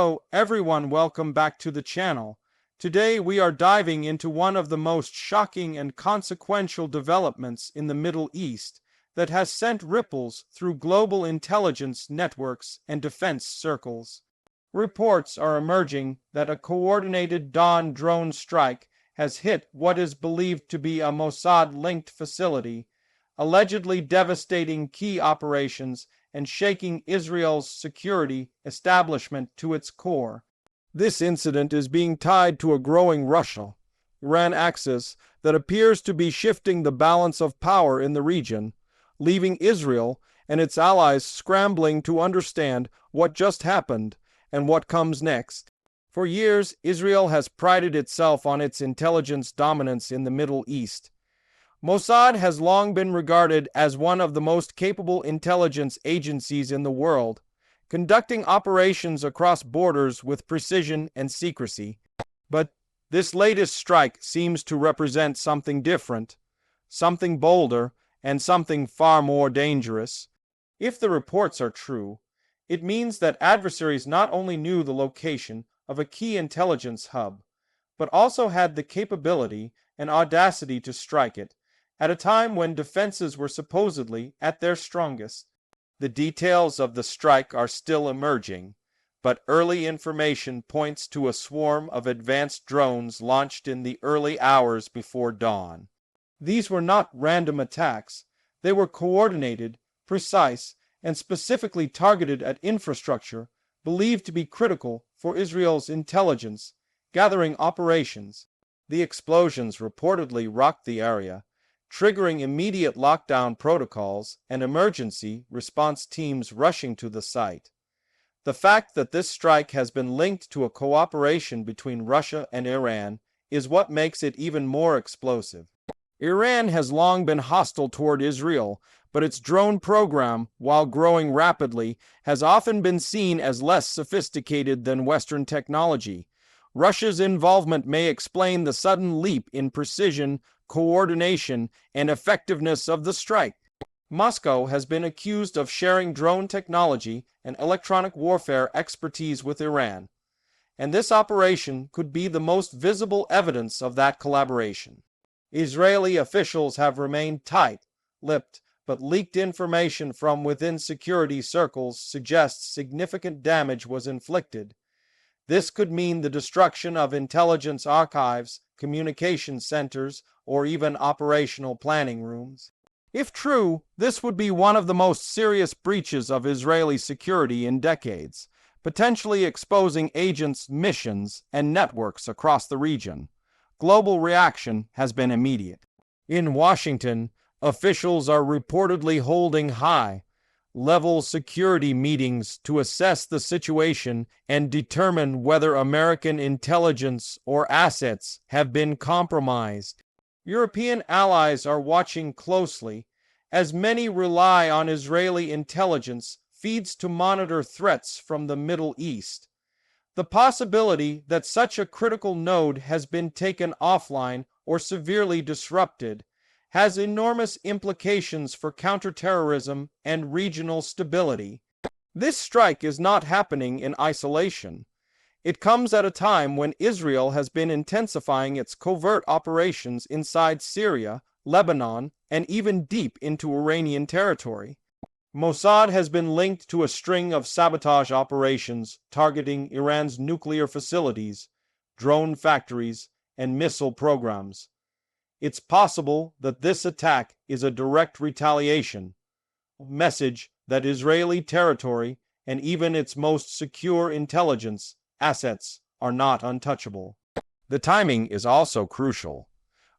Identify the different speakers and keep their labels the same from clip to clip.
Speaker 1: Hello everyone, welcome back to the channel. Today we are diving into one of the most shocking and consequential developments in the Middle East that has sent ripples through global intelligence networks and defense circles. Reports are emerging that a coordinated Dawn drone strike has hit what is believed to be a Mossad-linked facility, allegedly devastating key operations and shaking Israel's security establishment to its core. This incident is being tied to a growing Russia-Iran axis that appears to be shifting the balance of power in the region, leaving Israel and its allies scrambling to understand what just happened and what comes next. For years, Israel has prided itself on its intelligence dominance in the Middle East. Mossad has long been regarded as one of the most capable intelligence agencies in the world, conducting operations across borders with precision and secrecy. But this latest strike seems to represent something different, something bolder, and something far more dangerous. If the reports are true, it means that adversaries not only knew the location of a key intelligence hub, but also had the capability and audacity to strike it at a time when defenses were supposedly at their strongest. The details of the strike are still emerging, but early information points to a swarm of advanced drones launched in the early hours before dawn. These were not random attacks. They were coordinated, precise, and specifically targeted at infrastructure believed to be critical for Israel's intelligence gathering operations. The explosions reportedly rocked the area, triggering immediate lockdown protocols and emergency response teams rushing to the site. The fact that this strike has been linked to a cooperation between Russia and Iran is what makes it even more explosive. Iran has long been hostile toward Israel, but its drone program, while growing rapidly, has often been seen as less sophisticated than Western technology. Russia's involvement may explain the sudden leap in precision, coordination, and effectiveness of the strike. Moscow has been accused of sharing drone technology and electronic warfare expertise with Iran, and this operation could be the most visible evidence of that collaboration. Israeli officials have remained tight-lipped, but leaked information from within security circles suggests significant damage was inflicted. This could mean the destruction of intelligence archives, communication centers, or even operational planning rooms. If true, this would be one of the most serious breaches of Israeli security in decades, potentially exposing agents' missions and networks across the region. Global reaction has been immediate. In Washington, officials are reportedly holding high-level security meetings to assess the situation and determine whether American intelligence or assets have been compromised. European allies are watching closely, as many rely on Israeli intelligence feeds to monitor threats from the Middle East. The possibility that such a critical node has been taken offline or severely disrupted has enormous implications for counterterrorism and regional stability. This strike is not happening in isolation. It comes at a time when Israel has been intensifying its covert operations inside Syria, Lebanon, and even deep into Iranian territory. Mossad has been linked to a string of sabotage operations targeting Iran's nuclear facilities, drone factories, and missile programs. It's possible that this attack is a direct retaliation, a message that Israeli territory and even its most secure intelligence assets are not untouchable. The timing is also crucial.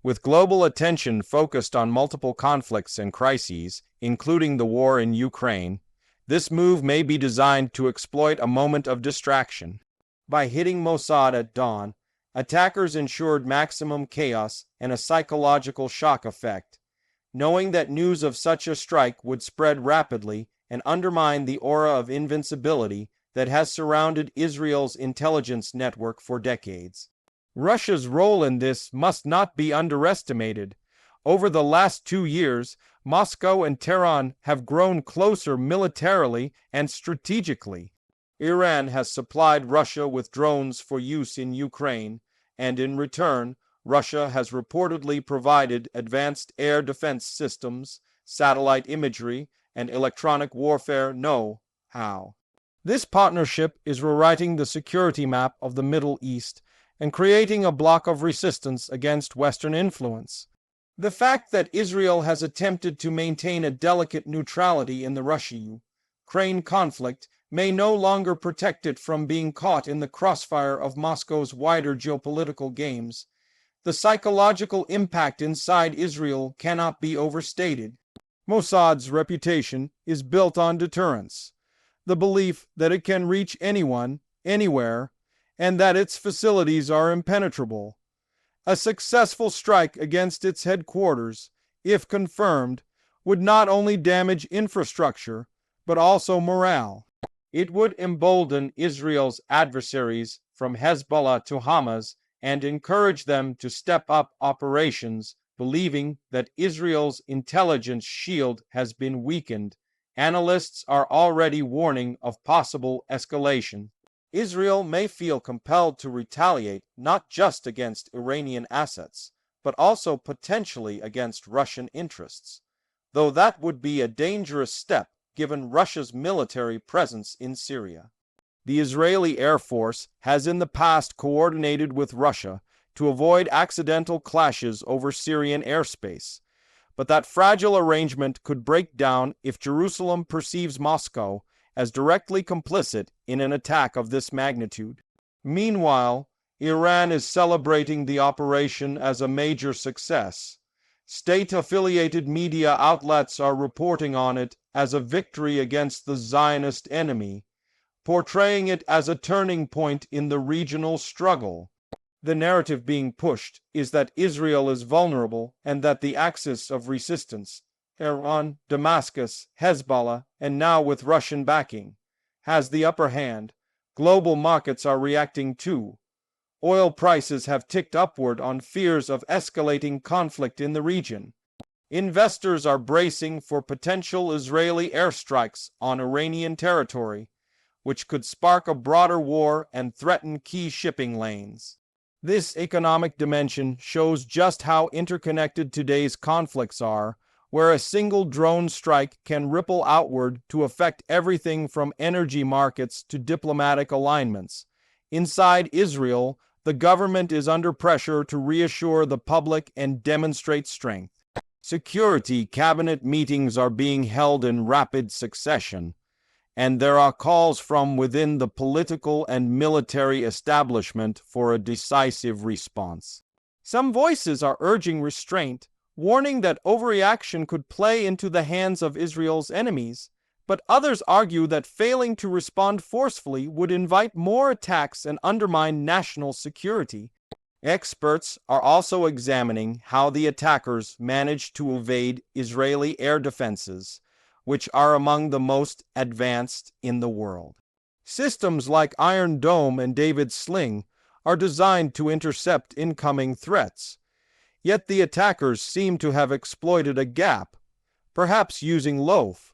Speaker 1: With global attention focused on multiple conflicts and crises, including the war in Ukraine, this move may be designed to exploit a moment of distraction. By hitting Mossad at dawn, attackers ensured maximum chaos and a psychological shock effect, knowing that news of such a strike would spread rapidly and undermine the aura of invincibility that has surrounded Israel's intelligence network for decades. Russia's role in this must not be underestimated. Over the last 2 years, Moscow and Tehran have grown closer militarily and strategically. Iran has supplied Russia with drones for use in Ukraine, and in return, Russia has reportedly provided advanced air defense systems, satellite imagery, and electronic warfare know-how. This partnership is rewriting the security map of the Middle East and creating a bloc of resistance against Western influence. The fact that Israel has attempted to maintain a delicate neutrality in the Russia-Ukraine conflict may no longer protect it from being caught in the crossfire of Moscow's wider geopolitical games. The psychological impact inside Israel cannot be overstated. Mossad's reputation is built on deterrence, the belief that it can reach anyone, anywhere, and that its facilities are impenetrable. A successful strike against its headquarters, if confirmed, would not only damage infrastructure, but also morale. It would embolden Israel's adversaries from Hezbollah to Hamas and encourage them to step up operations, believing that Israel's intelligence shield has been weakened. Analysts are already warning of possible escalation. Israel may feel compelled to retaliate not just against Iranian assets, but also potentially against Russian interests, though that would be a dangerous step given Russia's military presence in Syria. The Israeli Air Force has in the past coordinated with Russia to avoid accidental clashes over Syrian airspace, but that fragile arrangement could break down if Jerusalem perceives Moscow as directly complicit in an attack of this magnitude. Meanwhile, Iran is celebrating the operation as a major success. State-affiliated media outlets are reporting on it as a victory against the Zionist enemy, portraying it as a turning point in the regional struggle. The narrative being pushed is that Israel is vulnerable and that the axis of resistance, Iran, Damascus, Hezbollah, and now with Russian backing, has the upper hand. Global markets are reacting too. Oil prices have ticked upward on fears of escalating conflict in the region. Investors are bracing for potential Israeli airstrikes on Iranian territory, which could spark a broader war and threaten key shipping lanes. This economic dimension shows just how interconnected today's conflicts are, where a single drone strike can ripple outward to affect everything from energy markets to diplomatic alignments. Inside Israel, the government is under pressure to reassure the public and demonstrate strength. Security cabinet meetings are being held in rapid succession, and there are calls from within the political and military establishment for a decisive response. Some voices are urging restraint, warning that overreaction could play into the hands of Israel's enemies, but others argue that failing to respond forcefully would invite more attacks and undermine national security. Experts are also examining how the attackers managed to evade Israeli air defenses, which are among the most advanced in the world. Systems like Iron Dome and David's Sling are designed to intercept incoming threats, yet the attackers seem to have exploited a gap, perhaps using loaf,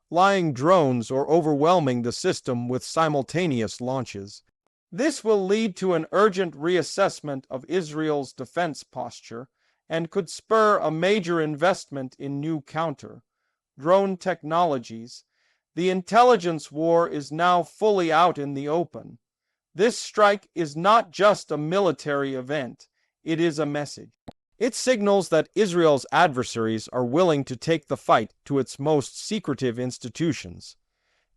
Speaker 1: flying drones, or overwhelming the system with simultaneous launches. This will lead to an urgent reassessment of Israel's defense posture and could spur a major investment in new counter-drone technologies. The intelligence war is now fully out in the open. This strike is not just a military event, it is a message. It signals that Israel's adversaries are willing to take the fight to its most secretive institutions,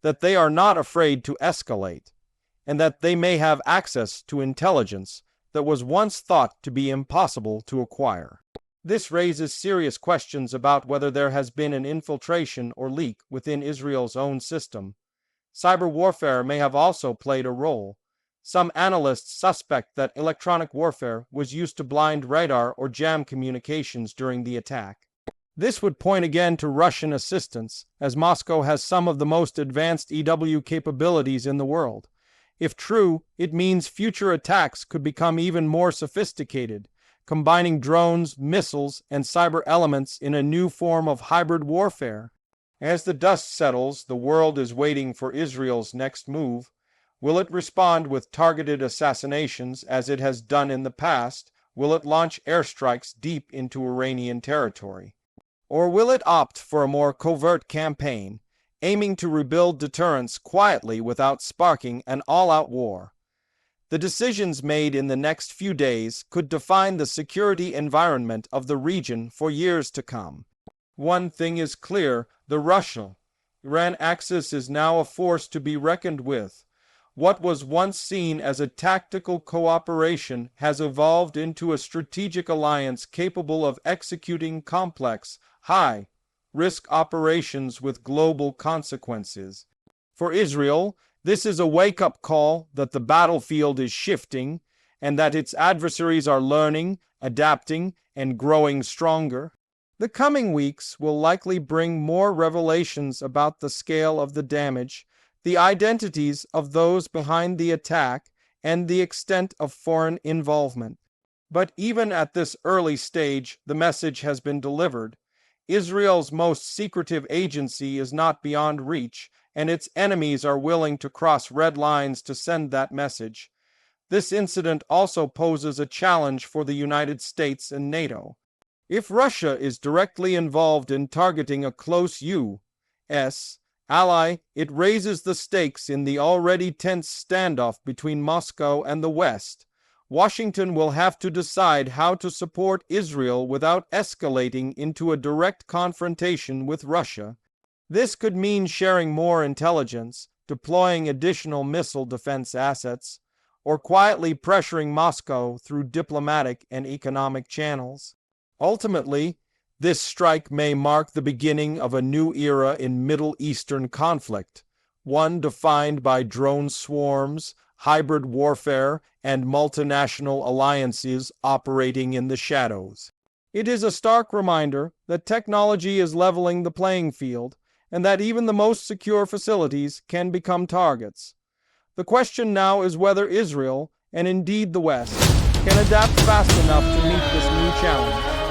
Speaker 1: that they are not afraid to escalate, and that they may have access to intelligence that was once thought to be impossible to acquire. This raises serious questions about whether there has been an infiltration or leak within Israel's own system. Cyber warfare may have also played a role. Some analysts suspect that electronic warfare was used to blind radar or jam communications during the attack. This would point again to Russian assistance, as Moscow has some of the most advanced EW capabilities in the world. If true, it means future attacks could become even more sophisticated, combining drones, missiles, and cyber elements in a new form of hybrid warfare. As the dust settles, the world is waiting for Israel's next move. Will it respond with targeted assassinations as it has done in the past? Will it launch airstrikes deep into Iranian territory? Or will it opt for a more covert campaign, aiming to rebuild deterrence quietly without sparking an all-out war? The decisions made in the next few days could define the security environment of the region for years to come. One thing is clear: the Russia-Iran axis is now a force to be reckoned with. What was once seen as a tactical cooperation has evolved into a strategic alliance capable of executing complex, high-risk operations with global consequences. For Israel, this is a wake-up call that the battlefield is shifting and that its adversaries are learning, adapting, and growing stronger. The coming weeks will likely bring more revelations about the scale of the damage, the identities of those behind the attack, and the extent of foreign involvement. But even at this early stage, the message has been delivered. Israel's most secretive agency is not beyond reach, and its enemies are willing to cross red lines to send that message. This incident also poses a challenge for the United States and NATO. If Russia is directly involved in targeting a close U.S. ally, it raises the stakes in the already tense standoff between Moscow and the West. Washington will have to decide how to support Israel without escalating into a direct confrontation with Russia. This could mean sharing more intelligence, deploying additional missile defense assets, or quietly pressuring Moscow through diplomatic and economic channels. Ultimately, this strike may mark the beginning of a new era in Middle Eastern conflict, one defined by drone swarms, hybrid warfare, and multinational alliances operating in the shadows. It is a stark reminder that technology is leveling the playing field, and that even the most secure facilities can become targets. The question now is whether Israel, and indeed the West, can adapt fast enough to meet this new challenge.